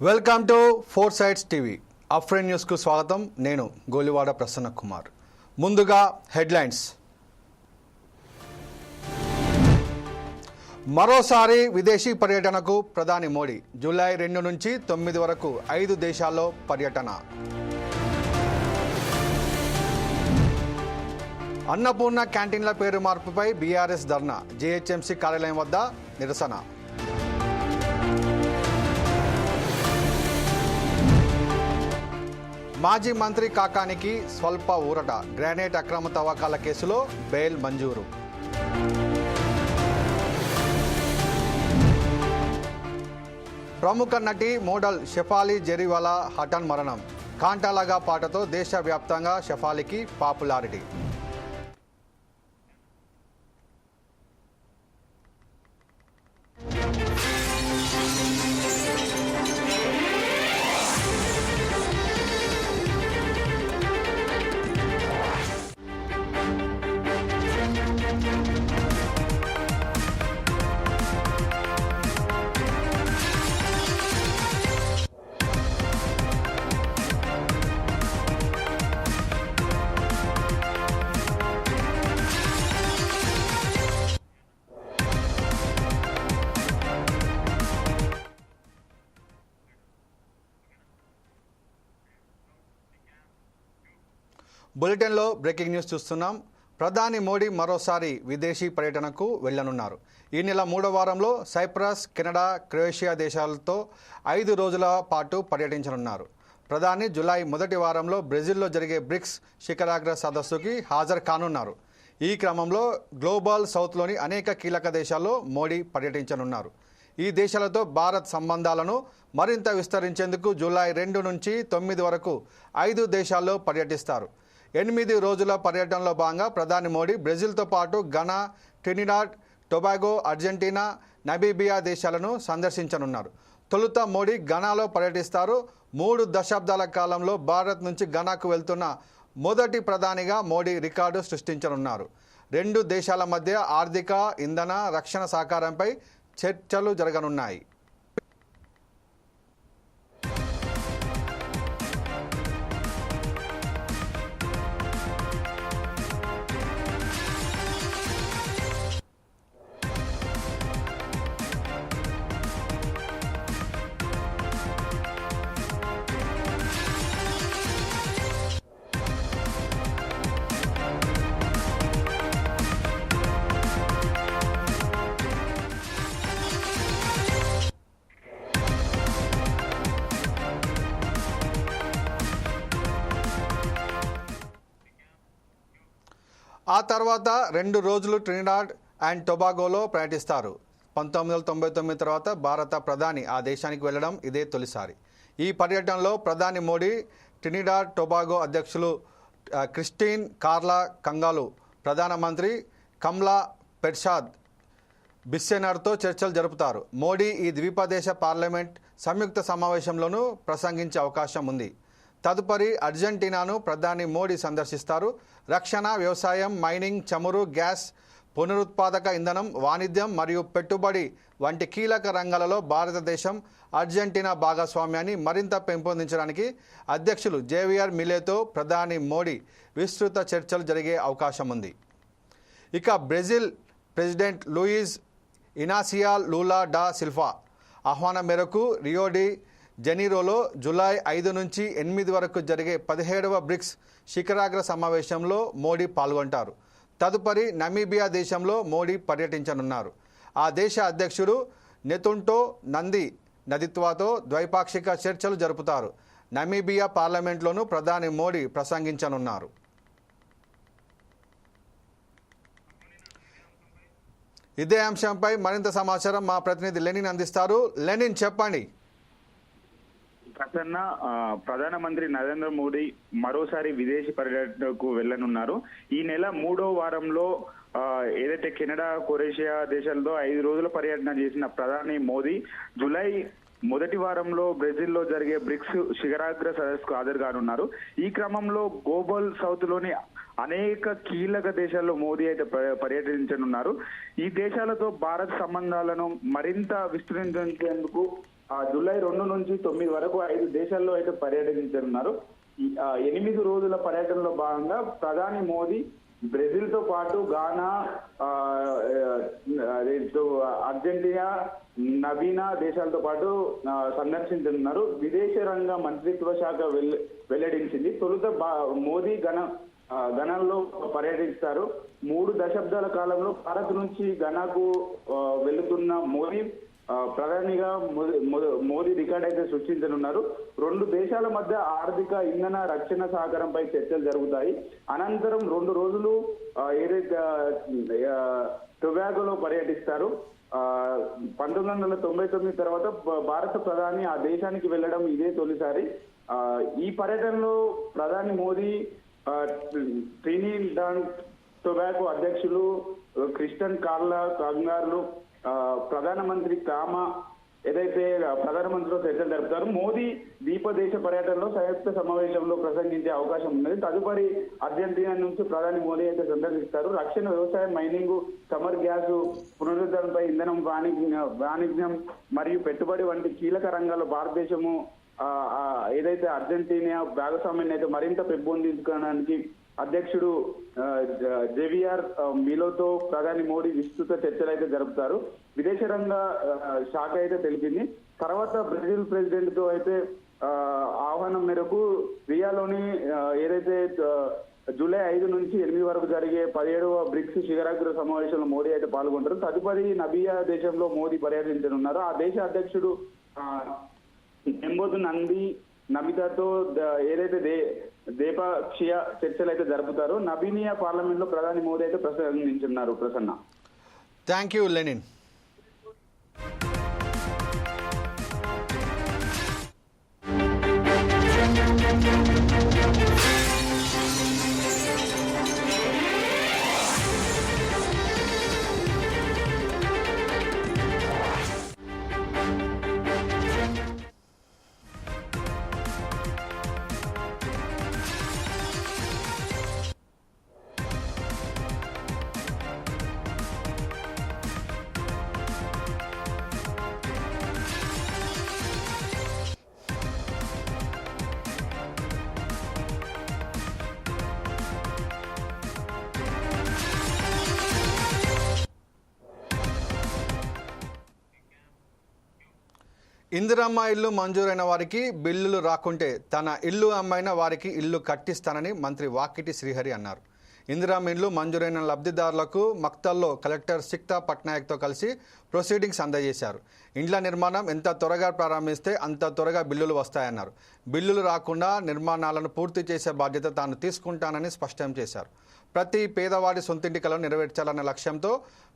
Welcome to four sides TV. అఫ్రెన్ న్యూస్కు స్వాగతం. నేను గోలివాడ ప్రసన్న కుమార్. ముందుగా హెడ్లైన్స్. మరోసారి విదేశీ పర్యటనకు ప్రధాని మోడీ. జూలై 2 నుంచి 9 వరకు 5 దేశాల్లో పర్యటన. అన్నపూర్ణ క్యాంటీన్ల పేరు మార్పుపై బీఆర్ఎస్ ధర్నా. జీహెచ్ఎంసీ కార్యాలయం వద్ద నిరసన. మాజీ మంత్రి కాకానికి స్వల్ప ఊరట. గ్రానైట్ అక్రమ తవ్వకాల కేసులో బెయిల్ మంజూరు. ప్రముఖ నటి మోడల్ షెఫాలి జెరీవాలా హఠాన్ మరణం. కాంటాలగా పాటతో దేశవ్యాప్తంగా షెఫాలికి పాపులారిటీ. బులెటిన్లో బ్రేకింగ్ న్యూస్ చూస్తున్నాం. ప్రధాని మోడీ మరోసారి విదేశీ పర్యటనకు వెళ్లనున్నారు. ఈ నెల 3వ వారంలో సైప్రస్, కెనడా, క్రొయేషియా దేశాలతో 5 రోజుల పాటు పర్యటించనున్నారు. ప్రధాని జూలై 1వ వారంలో బ్రెజిల్లో జరిగే బ్రిక్స్ శిఖరాగ్ర సదస్సుకి హాజరు కానున్నారు. ఈ క్రమంలో గ్లోబల్ సౌత్లోని అనేక కీలక దేశాల్లో మోడీ పర్యటించనున్నారు. ఈ దేశాలతో భారత్ సంబంధాలను మరింత విస్తరించేందుకు జూలై 2 నుంచి 9 వరకు 5 దేశాల్లో పర్యటిస్తారు. 8 రోజుల పర్యటనలో భాగంగా ప్రధాని మోడీ బ్రెజిల్తో పాటు Ghana, Trinidad Tobago, Argentina, Namibia దేశాలను సందర్శించనున్నారు. తొలుత మోడీ ఘనాలో పర్యటిస్తారు. 3 దశాబ్దాల కాలంలో భారత్ నుంచి ఘనాకు వెళ్తున్న మొదటి ప్రధానిగా మోడీ రికార్డు సృష్టించనున్నారు. 2 దేశాల మధ్య ఆర్థిక, ఇంధన, రక్షణ సహకారంపై చర్చలు జరగనున్నాయి. ఆ తర్వాత 2 రోజులు ట్రినిడాడ్ అండ్ టొబాగోలో పర్యటిస్తారు. 1999 తర్వాత భారత ప్రధాని ఆ దేశానికి వెళ్లడం ఇదే తొలిసారి. ఈ పర్యటనలో ప్రధాని మోడీ ట్రినిడాడ్ టొబాగో అధ్యక్షులు క్రిస్టిన్ కార్లా కంగాలు, ప్రధానమంత్రి కమ్లా పెర్షాద్ బిస్సెనర్తో చర్చలు జరుపుతారు. మోడీ ఈ ద్వీపదేశ పార్లమెంట్ సంయుక్త సమావేశంలోనూ ప్రసంగించే అవకాశం ఉంది. తదుపరి అర్జెంటీనాను ప్రధాని మోడీ సందర్శిస్తారు. రక్షణ, వ్యవసాయం, మైనింగ్, చమురు, గ్యాస్, పునరుత్పాదక ఇంధనం, వాణిజ్యం మరియు పెట్టుబడి వంటి కీలక రంగాలలో భారతదేశం, అర్జెంటీనా భాగస్వామ్యాన్ని మరింత పెంపొందించడానికి అధ్యక్షులు జేవియర్ మిలేతో ప్రధాని మోడీ విస్తృత చర్చలు జరిగే అవకాశం ఉంది. ఇక Brazil president Luiz Inacio Lula da Silva ఆహ్వానం మేరకు రియో డి జనీరోలో జూలై 5 నుంచి 8 వరకు జరిగే 17వ బ్రిక్స్ శిఖరాగ్ర సమావేశంలో మోడీ పాల్గొంటారు. తదుపరి నమీబియా దేశంలో మోడీ పర్యటించనున్నారు. ఆ దేశ అధ్యక్షుడు నెతుంటో నంది నదిత్వాతో ద్వైపాక్షిక చర్చలు జరుపుతారు. నమీబియా పార్లమెంట్లోనూ ప్రధాని మోడీ ప్రసంగించనున్నారు. ఇదే అంశంపై మరింత సమాచారం మా ప్రతినిధి లెనిన్ అందిస్తారు. లెనిన్, చెప్పండి. ప్రసన్న, ప్రధానమంత్రి నరేంద్ర మోడీ మరోసారి విదేశీ పర్యటనకు వెళ్లనున్నారు. ఈ నెల 3వ వారంలో ఏదైతే కెనడా, క్రొయేషియా దేశాలతో 5 రోజుల పర్యటన చేసిన ప్రధాని మోదీ జూలై 1వ వారంలో బ్రెజిల్లో జరిగే బ్రిక్స్ శిఖరాగ్ర సదస్సుకు హాజరు కానున్నారు. ఈ క్రమంలో గ్లోబల్ సౌత్ లోని అనేక కీలక దేశాల్లో మోదీ అయితే పర్యటించనున్నారు. ఈ దేశాలతో భారత్ సంబంధాలను మరింత విస్తరించేందుకు జూలై 2 నుంచి 9 వరకు 5 దేశాల్లో అయితే పర్యటించనున్నారు. 8 రోజుల పర్యటనలో భాగంగా ప్రధాని మోదీ బ్రెజిల్ తో పాటు గానా, అర్జెంటీనా, నవీనా దేశాలతో పాటు సందర్శించనున్నారు. విదేశాంగ మంత్రిత్వ శాఖ వెల్లడించింది. తొలుత మోదీ ఘనాలో పర్యటిస్తారు. 3 దశాబ్దాల కాలంలో భారత్ నుంచి ఘనాకు వెళుతున్న మోదీ ప్రధానిగా మోదీ రికార్డ్ అయితే సృష్టించనున్నారు. 2 దేశాల మధ్య ఆర్థిక, ఇంధన, రక్షణ సహకారంపై చర్చలు జరుగుతాయి. అనంతరం 2 రోజులు ఏదైతే టొబాగోలో పర్యటిస్తారు. 1999 తర్వాత భారత ప్రధాని ఆ దేశానికి వెళ్లడం ఇదే తొలిసారి. ఈ పర్యటనలో ప్రధాని మోదీ ట్రినిడాడ్ టొబాగో అధ్యక్షులు క్రిస్టియన్ కార్లా కంగార్లు, ప్రధానమంత్రి ప్రధానమంత్రితో చర్చలు జరుపుతారు. మోదీ ద్వీపదేశ పర్యటనలో సంయుక్త సమావేశంలో ప్రసంగించే అవకాశం ఉన్నది. తదుపరి అర్జెంటీనా నుంచి ప్రధాని మోదీ అయితే సందర్శిస్తారు. రక్షణ, వ్యవసాయం, మైనింగ్, సమర్ గ్యాస్ పునరుద్ధరణపై, ఇంధనం, వాణిజ్యం మరియు పెట్టుబడి వంటి కీలక రంగాల్లో భారతదేశము ఏదైతే అర్జెంటీనా భాగస్వామ్యాన్ని అయితే మరింత పెంపొందించుకోవడానికి అధ్యక్షుడు జేవియర్ మిలోతో ప్రధాని మోడీ విస్తృత చర్చలు అయితే జరుపుతారు. విదేశాంగ శాఖ అయితే తెలిపింది. తర్వాత బ్రెజిల్ ప్రెసిడెంట్ తో అయితే ఆహ్వానం మేరకు రియాలోని ఏదైతే జూలై 5 నుంచి 8 వరకు జరిగే 17వ బ్రిక్స్ శిఖరాగ్ర సమావేశంలో మోడీ అయితే పాల్గొంటారు. తదుపరి నబియా దేశంలో మోదీ పర్యటించనున్నారు. ఆ దేశ అధ్యక్షుడు ఎంబోదు నమితాతో ఏదైతే ద్వైపాక్షిక చర్చలు అయితే జరుపుతారో నబీనియా పార్లమెంట్ లో ప్రధాని మోదీ అయితే ప్రసంగించున్నారు. Prasanna, thank you Lenin. ఇందిరమ్మ ఇల్లు మంజూరైన వారికి బిల్లులు రాకుంటే తన ఇల్లు అమ్మైన వారికి ఇల్లు కట్టిస్తానని మంత్రి వాకిటి శ్రీహరి అన్నారు. ఇందిరమ్మ ఇల్లు మంజూరైన లబ్ధిదారులకు మక్తల్లో కలెక్టర్ సిక్తా పట్నాయక్తో కలిసి ప్రొసీడింగ్స్ అందజేశారు. ఇండ్ల నిర్మాణం ఎంత త్వరగా ప్రారంభిస్తే అంత త్వరగా బిల్లులు వస్తాయన్నారు. బిల్లులు రాకుండా నిర్మాణాలను పూర్తి చేసే బాధ్యత తాను తీసుకుంటానని స్పష్టం చేశారు. ప్రతి పేదవాడి సొంతింటి కలను నెరవేర్చాలన్న లక్ష్యంతో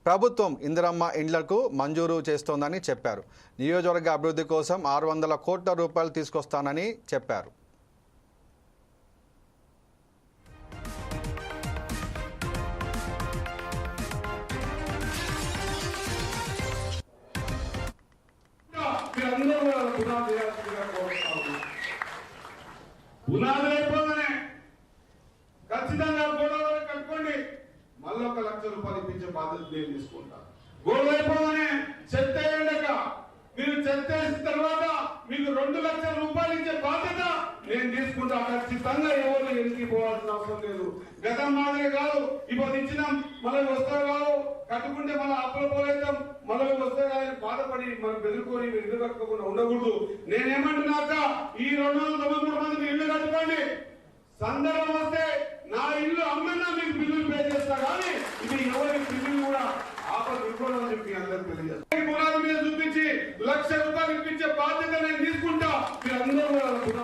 ప్రభుత్వం ఇందిరమ్మ ఇండ్లకు మంజూరు చేస్తోందని చెప్పారు. నియోజకవర్గ అభివృద్ధి కోసం 600 కోట్ల రూపాయలు తీసుకొస్తానని చెప్పారు. పునాదులైపోగానే ఖచ్చితంగా గోడలు కట్టుకోండి, మళ్ళీ 1 లక్ష రూపాయలు ఇప్పించే బాధ్యత నేను తీసుకుంటా. గోడలు అయిపోగానే చెత్త వేయండక, మీరు చెత్త వేసిన తర్వాత మీకు 2 లక్షల రూపాయలు ఇచ్చే బాధ్యత నేను తీసుకుంటా. ఖచ్చితంగా ఎవరు ఎన్నికి పోవాల్సిన అవసరం లేదు. గతం మాదిరి కాదు, ఇప్పుడు ఇచ్చినాం మళ్ళీ వస్తారు కాదు, కట్టుకుంటే మళ్ళీ అప్పుల పోలేద్దాం, మళ్ళీ వస్తే కానీ బాధపడి మనం బెదిరుకొని మీరు ఇల్లు కట్టుకోకుండా ఉండకూడదు. నేనేమంటున్నాక ఈ 293 మంది ఇల్లు కట్టుకోండి. సందర్భం వస్తే నా ఇల్లు అమ్మన్నా మీకు బిల్లులు పే చేస్తా, కానీ ఇది ఎవరి బిల్లులు కూడా ఇవ్వడం చెప్పి అందరికి తెలియజేస్తాను. పునాది మీద చూపించి 1 లక్ష రూపాయలు ఇప్పించే బాధ్యత నేను తీసుకుంటా. మీరు అందరూ కూడా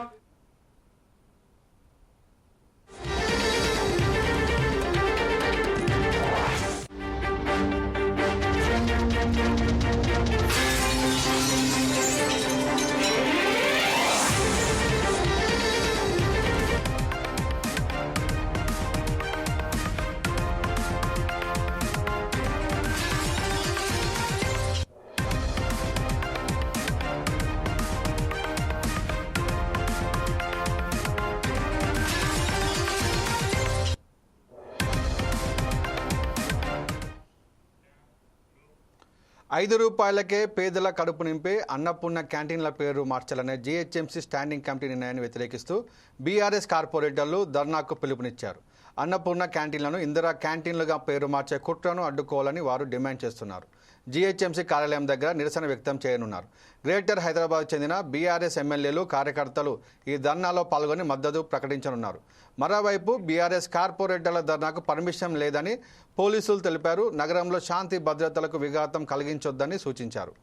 ₹5 పేదల కడుపు నింపే అన్నపూర్ణ క్యాంటీన్ల పేరు మార్చాలనే జీహెచ్ఎంసీ స్టాండింగ్ కమిటీ నిర్ణయాన్ని వ్యతిరేకిస్తూ బీఆర్ఎస్ కార్పొరేటర్లు ధర్నాకు పిలుపునిచ్చారు. అన్నపూర్ణ క్యాంటీన్లను ఇందిరా క్యాంటీన్లుగా పేరు మార్చే కుట్రను అడ్డుకోవాలని వారు డిమాండ్ చేస్తున్నారు. జీహెచ్ఎంసీ కార్యాలయం దగ్గర నిరసన వ్యక్తం చేయనున్నారు. గ్రేటర్ హైదరాబాద్ చెందిన బీఆర్ఎస్ ఎమ్మెల్యేలు, కార్యకర్తలు ఈ ధర్నాలో పాల్గొని మద్దతు ప్రకటించనున్నారు. మరోవైపు బీఆర్ఎస్ కార్పొరేటర్ల ధర్నాకు పర్మిషన్ లేదని పోలీసులు తెలిపారు. నగరంలో శాంతి భద్రతలకు విఘాతం కలిగించొద్దని సూచించారు.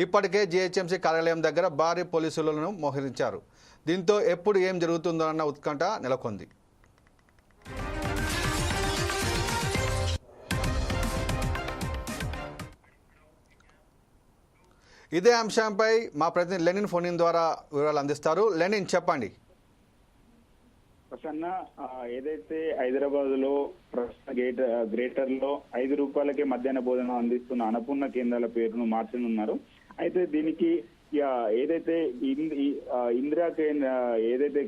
ఇప్పటికే జీహెచ్ఎంసీ కార్యాలయం దగ్గర భారీ పోలీసులను మోహరించారు. దీంతో ఎప్పుడు ఏం జరుగుతుందోనన్న ఉత్కంఠ నెలకొంది. ఇదే అంశంపై మా ప్రతినిధి లెనిన్ ఫోన్ ద్వారా వివరాలు అందిస్తారు. లెనిన్, చెప్పండి. ప్రసన్న, ఏదైతే హైదరాబాద్ లో గ్రేటర్ లో ₹5 మధ్యాహ్న భోజనం అందిస్తున్న అన్నపూర్ణ కేంద్రాల పేరును మార్చనున్నారు. అయితే దీనికి ఏదైతే ఇందిరా ఏదైతే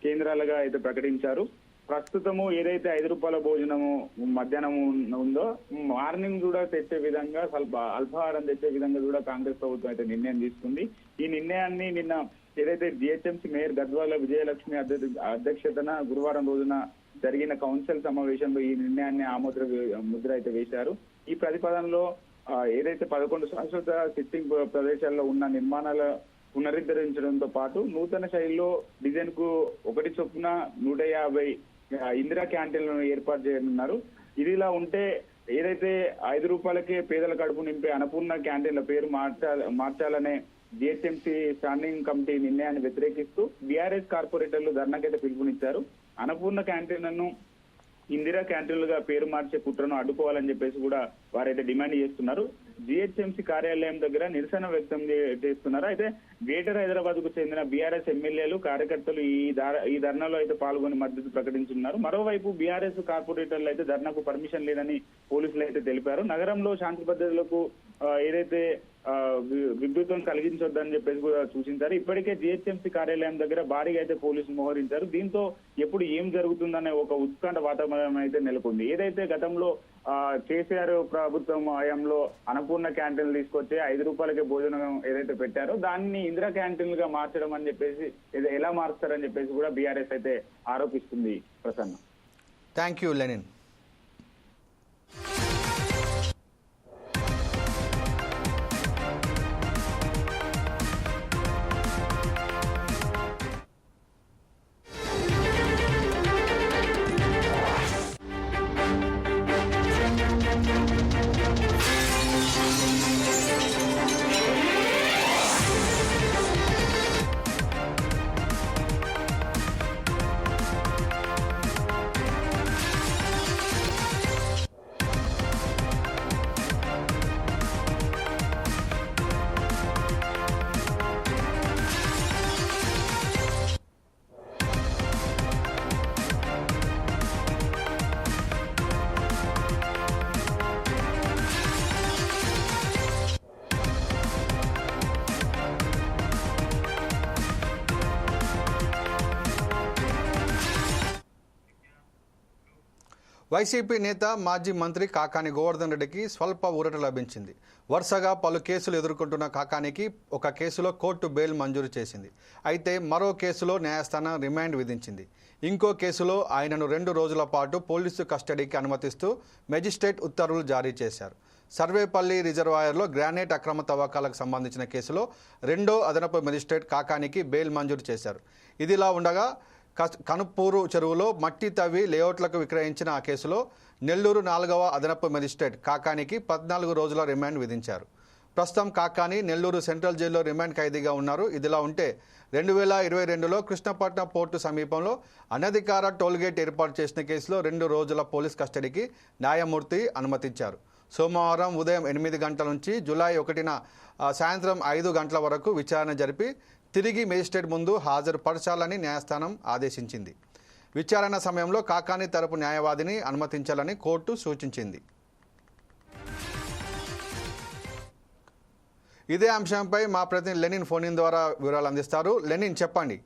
కేంద్రాలుగా అయితే ప్రకటించారు, ప్రస్తుతము ఏదైతే ₹5 భోజనము మధ్యాహ్నం ఉందో మార్నింగ్ కూడా తెచ్చే విధంగా అల్పాహారం తెచ్చే విధంగా కూడా కాంగ్రెస్ ప్రభుత్వం అయితే నిర్ణయం తీసుకుంది. ఈ నిర్ణయాన్ని నిన్న ఏదైతే జిహెచ్ఎంసీ మేయర్ గద్వాల విజయలక్ష్మి అధ్యక్షతన గురువారం రోజున జరిగిన కౌన్సిల్ సమావేశంలో ఈ నిర్ణయాన్ని ముద్ర అయితే వేశారు. ఈ ప్రతిపాదనలో ఏదైతే 11 శాశ్వత సిట్టింగ్ ప్రదేశాల్లో ఉన్న నిర్మాణాల పునరుద్ధరించడంతో పాటు నూతన శైలిలో డిజైన్ కు 1 చొప్పున 150 ఇందిరా క్యాంటీన్లను ఏర్పాటు చేయనున్నారు. ఇదిలా ఉంటే ఏదైతే ₹5 పేదల కడుపు నింపే అన్నపూర్ణ క్యాంటీన్ల పేరు మార్చాలనే జిహెచ్ఎంసీ స్టాండింగ్ కమిటీ నిర్ణయాన్ని వ్యతిరేకిస్తూ బీఆర్ఎస్ కార్పొరేటర్లు ధర్నాకైతే పిలుపునిచ్చారు. అన్నపూర్ణ క్యాంటీన్లను ఇందిరా క్యాంటీన్లుగా పేరు మార్చే కుట్రను అడ్డుకోవాలని చెప్పేసి కూడా వారైతే డిమాండ్ చేస్తున్నారు. జిహెచ్ఎంసీ కార్యాలయం దగ్గర నిరసన వ్యక్తం చేస్తున్నారు. అయితే గ్రేటర్ హైదరాబాద్ కు చెందిన బీఆర్ఎస్ ఎమ్మెల్యేలు, కార్యకర్తలు ఈ ధర్నాలో అయితే పాల్గొని మద్దతు ప్రకటించున్నారు. మరోవైపు బీఆర్ఎస్ కార్పొరేటర్లు అయితే ధర్నాకు పర్మిషన్ లేదని పోలీసులు అయితే తెలిపారు. నగరంలో శాంతి భద్రతలకు ఏదైతే విద్యుత్వం కలిగించొద్దని చెప్పేసి కూడా సూచించారు. ఇప్పటికే జిహెచ్ఎంసీ కార్యాలయం దగ్గర భారీగా అయితే పోలీసులు మోహరించారు. దీంతో ఎప్పుడు ఏం జరుగుతుందనే ఒక ఉత్కంఠ వాతావరణం అయితే నెలకొంది. ఏదైతే గతంలో కేసీఆర్ ప్రభుత్వం హయాంలో అన్నపూర్ణ క్యాంటీన్లు తీసుకొచ్చి ₹5 భోజనం ఏదైతే పెట్టారో దాన్ని ఇందిరా క్యాంటీన్లుగా మార్చడం అని చెప్పేసి ఎలా మారుస్తారని చెప్పేసి కూడా బీఆర్ఎస్ అయితే ఆరోపిస్తుంది. Prasanna, thank you Lenin. వైసీపీ నేత, మాజీ మంత్రి కాకాని గోవర్ధన్ రెడ్డికి స్వల్ప ఊరట లభించింది. వరుసగా పలు కేసులు ఎదుర్కొంటున్న కాకానికి ఒక కేసులో కోర్టు బెయిల్ మంజూరు చేసింది. అయితే మరో కేసులో న్యాయస్థానం రిమాండ్ విధించింది. ఇంకో కేసులో ఆయనను 2 రోజుల పాటు పోలీసు కస్టడీకి అనుమతిస్తూ మెజిస్ట్రేట్ ఉత్తర్వులు జారీ చేశారు. సర్వేపల్లి రిజర్వాయర్లో గ్రానైట్ అక్రమ తవ్వకాలకు సంబంధించిన కేసులో 2వ అదనపు మెజిస్ట్రేట్ కాకానికి బెయిల్ మంజూరు చేశారు. ఇదిలా ఉండగా కనుపూరు చెరువులో మట్టి తవ్వి లేఅవుట్లకు విక్రయించిన ఆ కేసులో నెల్లూరు 4వ అదనపు మెజిస్ట్రేట్ కాకానికి 14 రోజుల రిమాండ్ విధించారు. ప్రస్తుతం కాకాని నెల్లూరు సెంట్రల్ జైల్లో రిమాండ్ ఖైదీగా ఉన్నారు. ఇదిలా ఉంటే 2022లో కృష్ణపట్నం పోర్టు సమీపంలో అనధికార టోల్గేట్ ఏర్పాటు చేసిన కేసులో 2 రోజుల పోలీస్ కస్టడీకి న్యాయమూర్తి అనుమతించారు. సోమవారం ఉదయం 8 గంటల నుంచి జూలై 1న సాయంత్రం 5 గంటల వరకు విచారణ జరిపి తిరిగి మేజిస్ట్రేట్ ముందు హాజరుపరచాలని న్యాయస్థానం ఆదేశించింది. విచారణ సమయంలో కాకాని తరపు న్యాయవాదిని అనుమతించాలని కోర్టు సూచించింది. ఇదే అంశంపై మా ప్రతినిధి లెనిన్ ఫోన్ ద్వారా వివరాలు అందిస్తారు. లెనిన్, చెప్పండి.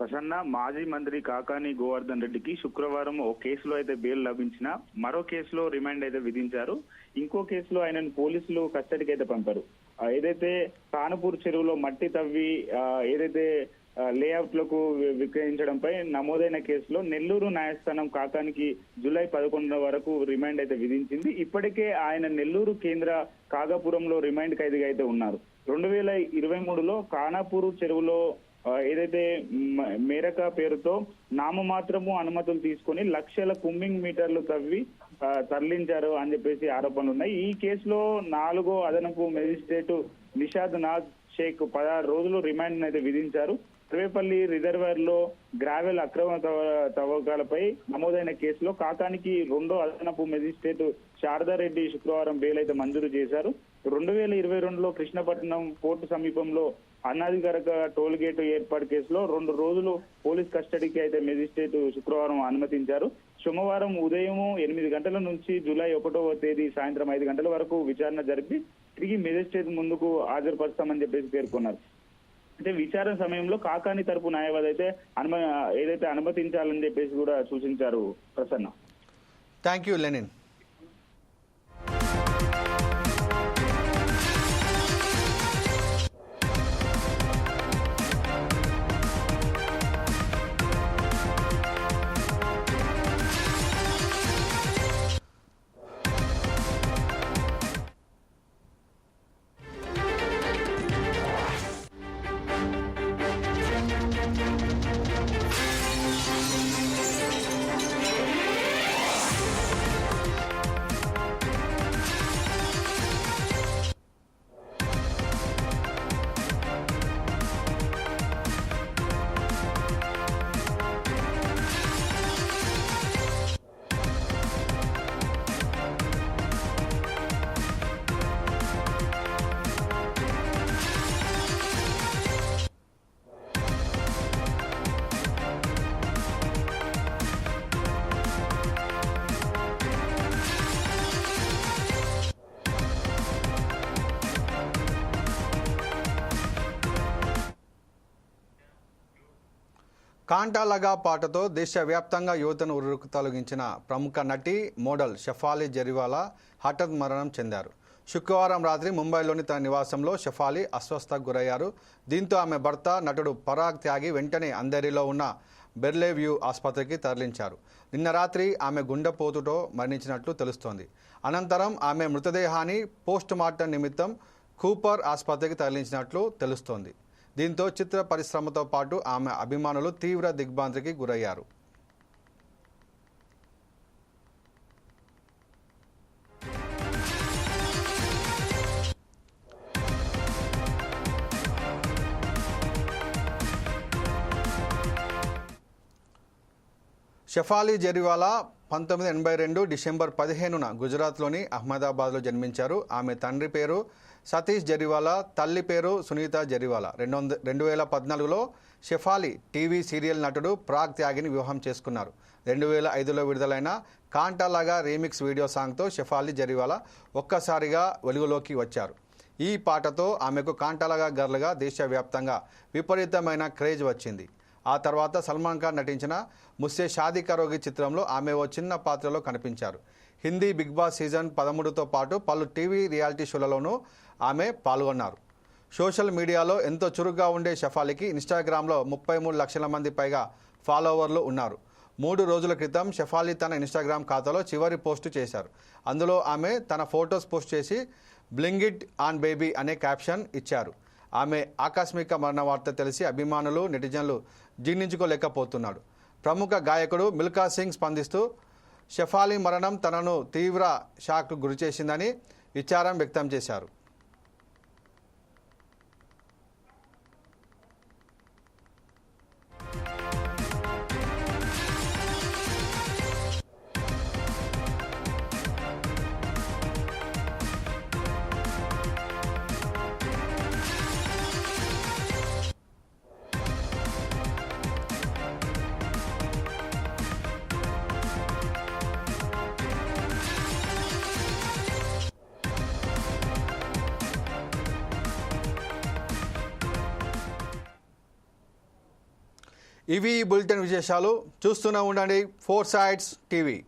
ప్రసన్న, మాజీ మంత్రి కాకాని గోవర్ధన్ రెడ్డికి శుక్రవారం ఓ కేసులో అయితే బెయిల్ లభించిన, మరో కేసులో రిమాండ్ అయితే విధించారు. ఇంకో కేసులో ఆయనను పోలీసులు కస్టడీకి అయితే పంపారు. ఏదైతే కానపూర్ చెరువులో మట్టి తవ్వి ఏదైతే లేఅవుట్లకు విక్రయించడంపై నమోదైన కేసులో నెల్లూరు న్యాయస్థానం కాకానికి జూలై 11 వరకు రిమాండ్ అయితే విధించింది. ఇప్పటికే ఆయన నెల్లూరు కేంద్ర కాగాపురంలో రిమాండ్ ఖైదీగా అయితే ఉన్నారు. 2023లో కానాపూర్ చెరువులో ఏదైతే మేరక పేరుతో నామమాత్రము అనుమతులు తీసుకొని లక్షల కుమ్మింగ్ మీటర్లు తవ్వి తరలించారు అని చెప్పేసి ఆరోపణలు ఉన్నాయి. ఈ కేసులో 4వ అదనపు మెజిస్ట్రేట్ నిషాద్ నాజ్ షేక్ 16 రోజులు రిమాండ్ అయితే విధించారు. సర్వేపల్లి రిజర్వాయర్ లో గ్రావెల్ అక్రమ తవ్వకాలపై నమోదైన కేసులో కాకానికి 2వ అదనపు మెజిస్ట్రేట్ శారదారెడ్డి శుక్రవారం బెయిల్ అయితే మంజూరు చేశారు. 2022లో కృష్ణపట్నం పోర్టు సమీపంలో అనాధికారిక టోల్ గేట్ ఏర్పాటు కేసులో 2 రోజులు పోలీస్ కస్టడీకి అయితే మెజిస్ట్రేట్ శుక్రవారం అనుమతించారు. సోమవారం ఉదయం 8 గంటల నుంచి జూలై 1వ తేదీ సాయంత్రం 5 గంటల వరకు విచారణ జరిపి తిరిగి మెజిస్ట్రేట్ ముందుకు హాజరుపరుస్తామని చెప్పేసి పేర్కొన్నారు. అయితే విచారణ సమయంలో కాకాని తరపు న్యాయవాది అయితే ఏదైతే అనుమతించాలని చెప్పేసి కూడా సూచించారు. Prasanna, thank you Lenin. కాంటాలగా పాటతో దేశవ్యాప్తంగా యువతను ఉరుకు తొలగించిన ప్రముఖ నటి మోడల్ షెఫాలి జరీవాలా హఠాత్ మరణం చెందారు. శుక్రవారం రాత్రి ముంబైలోని తన నివాసంలో షెఫాలి అస్వస్థకు గురయ్యారు. దీంతో ఆమె భర్త నటుడు పరాగ్ త్యాగి వెంటనే అంధేరిలో ఉన్న బెర్లేవ్యూ ఆసుపత్రికి తరలించారు. నిన్న రాత్రి ఆమె గుండెపోటుతో మరణించినట్లు తెలుస్తోంది. అనంతరం ఆమె మృతదేహాన్ని పోస్ట్ మార్టం నిమిత్తం కూపర్ ఆసుపత్రికి తరలించినట్లు తెలుస్తోంది. దీంతో చిత్ర పరిశ్రమతో పాటు ఆమె అభిమానులు తీవ్ర దిగ్భ్రాంతికి గురయ్యారు. షెఫాలి జరీవాలా 1982 డిసెంబర్ 15న గుజరాత్లోని అహ్మదాబాద్లో జన్మించారు. ఆమె తండ్రి పేరు సతీష్ జరీవాలా, తల్లి పేరు సునీత జరీవాలా. 2014లో షెఫాలి టీవీ సీరియల్ నటుడు పరాగ్ త్యాగిని వివాహం చేసుకున్నారు. 2005లో విడుదలైన కాంటాలాగా రీమిక్స్ వీడియో సాంగ్తో షెఫాలి జరీవాలా ఒక్కసారిగా వెలుగులోకి వచ్చారు. ఈ పాటతో ఆమెకు కాంటాలాగా గర్ల్గా దేశవ్యాప్తంగా విపరీతమైన క్రేజ్ వచ్చింది. ఆ తర్వాత సల్మాన్ ఖాన్ నటించిన ముస్సే షాదీ కరోగి చిత్రంలో ఆమె ఓ చిన్న పాత్రలో కనిపించారు. హిందీ బిగ్ బాస్ సీజన్ 13తో పాటు పలు టీవీ రియాలిటీ షోలలోనూ ఆమె పాల్గొన్నారు. సోషల్ మీడియాలో ఎంతో చురుగ్గా ఉండే షెఫాలికి ఇన్స్టాగ్రామ్లో 33 లక్షల మంది పైగా ఫాలోవర్లు ఉన్నారు. 3 రోజుల క్రితం షెఫాలి తన ఇన్స్టాగ్రామ్ ఖాతాలో చివరి పోస్టు చేశారు. అందులో ఆమె తన ఫొటోస్ పోస్ట్ చేసి బ్లింగ్ ఇట్ ఆన్ బేబీ అనే క్యాప్షన్ ఇచ్చారు. ఆమె ఆకస్మిక మరణ వార్త తెలిసి అభిమానులు, నెటిజన్లు జీర్ణించుకోలేకపోతున్నాడు. ప్రముఖ గాయకుడు మిల్కా సింగ్ స్పందిస్తూ షెఫాలి మరణం తనను తీవ్ర షాక్కు గురిచేసిందని విచారం వ్యక్తం చేశారు. ఇవి ఈ బులెటిన్ విశేషాలు. చూస్తూనే ఉండండి 4 Sides టీవీ.